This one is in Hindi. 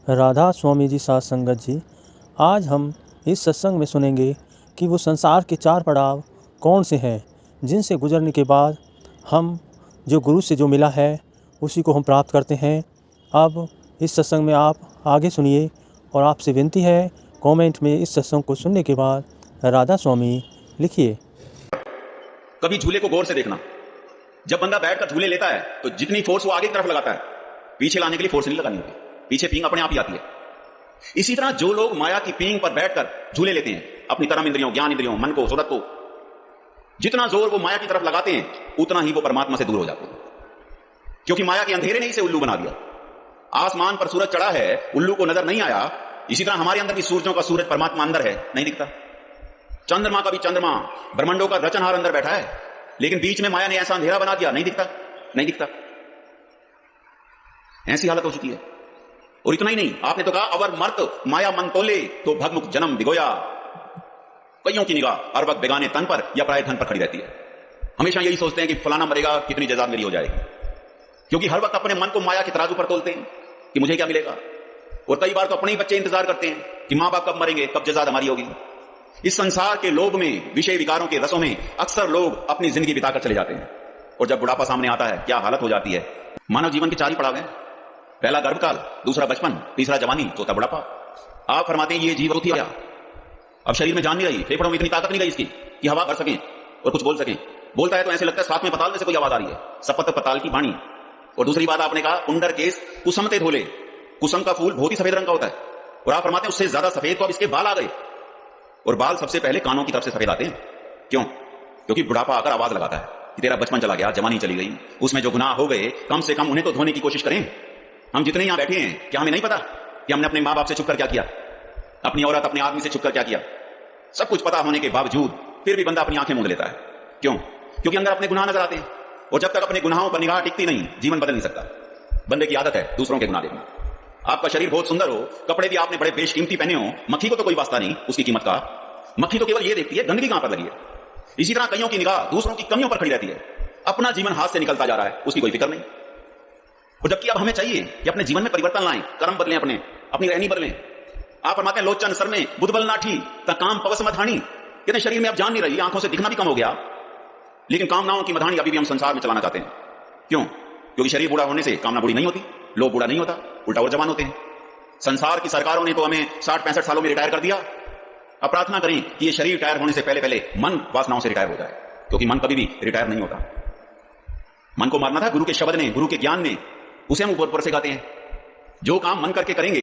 राधा स्वामी जी साथ संगत जी, आज हम इस सत्संग में सुनेंगे कि वो संसार के 4 पड़ाव कौन से हैं जिनसे गुजरने के बाद हम जो गुरु से जो मिला है उसी को हम प्राप्त करते हैं। अब इस सत्संग में आप आगे सुनिए और आपसे विनती है कमेंट में इस सत्संग को सुनने के बाद राधा स्वामी लिखिए। कभी झूले को गौर से देखना। जब बंदा बैठकर झूले लेता है तो जितनी फोर्स वो आगे की तरफ लगाता है, पीछे लाने के लिए फोर्स नहीं लगानी होती, पीछे पींग अपने आप ही आती है। इसी तरह जो लोग माया की पींग पर बैठकर झूले लेते हैं, अपनी कर्म इंद्रियों, ज्ञान इंद्रियों, मन को, सूरत को, जितना जोर वो माया की तरफ लगाते हैं उतना ही वो परमात्मा से दूर हो जाते हैं, क्योंकि माया के अंधेरे ने इसे उल्लू बना दिया। आसमान पर सूरज चढ़ा है, उल्लू को नजर नहीं आया। इसी तरह हमारे अंदर भी सूरजों का सूरज परमात्मा अंदर है, नहीं दिखता। चंद्रमा का भी चंद्रमा, ब्रह्मांडों का रचनहार अंदर बैठा है, लेकिन बीच में माया ने ऐसा अंधेरा बना दिया, नहीं दिखता, नहीं दिखता। ऐसी हालत हो चुकी है। और इतना ही नहीं, आपने तो कहा अवर मर्त माया मन तोले तो भगमुख जन्म दिगोया। कईयों की निगाह हर वक्त बेगाने तन पर या पराये धन पर खड़ी रहती है। हमेशा यही सोचते हैं कि फलाना मरेगा, कितनी जज़ा मेरी हो जाएगी, क्योंकि हर वक्त अपने मन को माया के तराजू पर तोलते हैं कि मुझे क्या मिलेगा। और कई बार तो अपने ही बच्चे इंतजार करते हैं कि मां बाप कब मरेंगे, कब जज़ा हमारी होगी। इस संसार के लोभ में, विषय विकारों के रसों में अक्सर लोग अपनी जिंदगी बिताकर चले जाते हैं, और जब बुढ़ापा सामने आता है क्या हालत हो जाती है। मानव जीवन के 4 ही पड़ाव हैं। पहला गर्भकाल, दूसरा बचपन, तीसरा जवानी, चौथा बुढ़ापा। आप फरमाते हैं ये जीव होती है, अब शरीर में जान नहीं रही, फेफड़ों में इतनी ताकत नहीं रही इसकी कि हवा भर सके और कुछ बोल सके। बोलता है तो ऐसे लगता है साथ में पताल में से कोई आवाज आ रही है, सपत पताल की वाणी। और दूसरी बात आपने कहा कुंडर केस कुसमते धोले। कुसम का फूल बहुत ही सफेद रंग का होता है, और आप फरमाते हैं उससे ज्यादा सफेद तो अब इसके बाल आ गए, और बाल सबसे पहले कानों की तरफ से सफेद आते हैं। क्यों? क्योंकि बुढ़ापा आकर आवाज लगाता है कि तेरा बचपन चला गया, जवानी चली गई, उसमें जो गुनाह हो गए कम से कम उन्हें तो धोने की कोशिश करें। हम जितने यहां बैठे हैं, क्या हमें नहीं पता कि हमने अपने मां बाप से छुपकर क्या किया, अपनी औरत, अपने आदमी से छुपकर क्या किया। सब कुछ पता होने के बावजूद फिर भी बंदा अपनी आंखें मूंद लेता है। क्यों? क्योंकि अंदर अपने गुनाह नजर आते हैं, और जब तक अपने गुनाहों पर निगाह टिकती नहीं, जीवन बदल नहीं सकता। बंदे की आदत है दूसरों के गुनाह देखना। आपका शरीर बहुत सुंदर हो, कपड़े भी आपने बड़े बेशकीमती पहने हो, मक्खी को तो कोई वास्ता नहीं उसकी कीमत का। मक्खी तो केवल ये देखती है गंदगी कहां पर लगी है। इसी तरह कईयों की निगाह दूसरों की कमियों पर खड़ी रहती है, अपना जीवन हाथ से निकलता जा रहा है, उसकी कोई फिक्र नहीं। और जबकि अब हमें चाहिए कि अपने जीवन में परिवर्तन लाएं, कर्म बदलें, अपनी रहनी बदलें। आप फरमाते हैं लोचन सर में बुद्धबल नाठी ता काम पवस मधानी। कहते शरीर में अब जान नहीं रही, आंखों से दिखना भी कम हो गया, लेकिन कामनाओं की मधानी अभी भी हम संसार में चलाना चाहते हैं। क्यों? क्योंकि शरीर बूढ़ा होने से कामना बूढ़ी नहीं होती, लोभ बूढ़ा नहीं होता, उल्टा और जवान होते हैं। संसार की सरकारों ने तो हमें 60-65 सालों में रिटायर कर दिया। अब प्रार्थना करें कि ये शरीर रिटायर होने से पहले पहले मन वासनाओं से रिटायर हो जाए, क्योंकि मन कभी भी रिटायर नहीं होता। मन को मारना था गुरु के शब्द ने, गुरु के ज्ञान ने, उसे हम ऊपर ऊपर से गाते हैं। जो काम मन करके करेंगे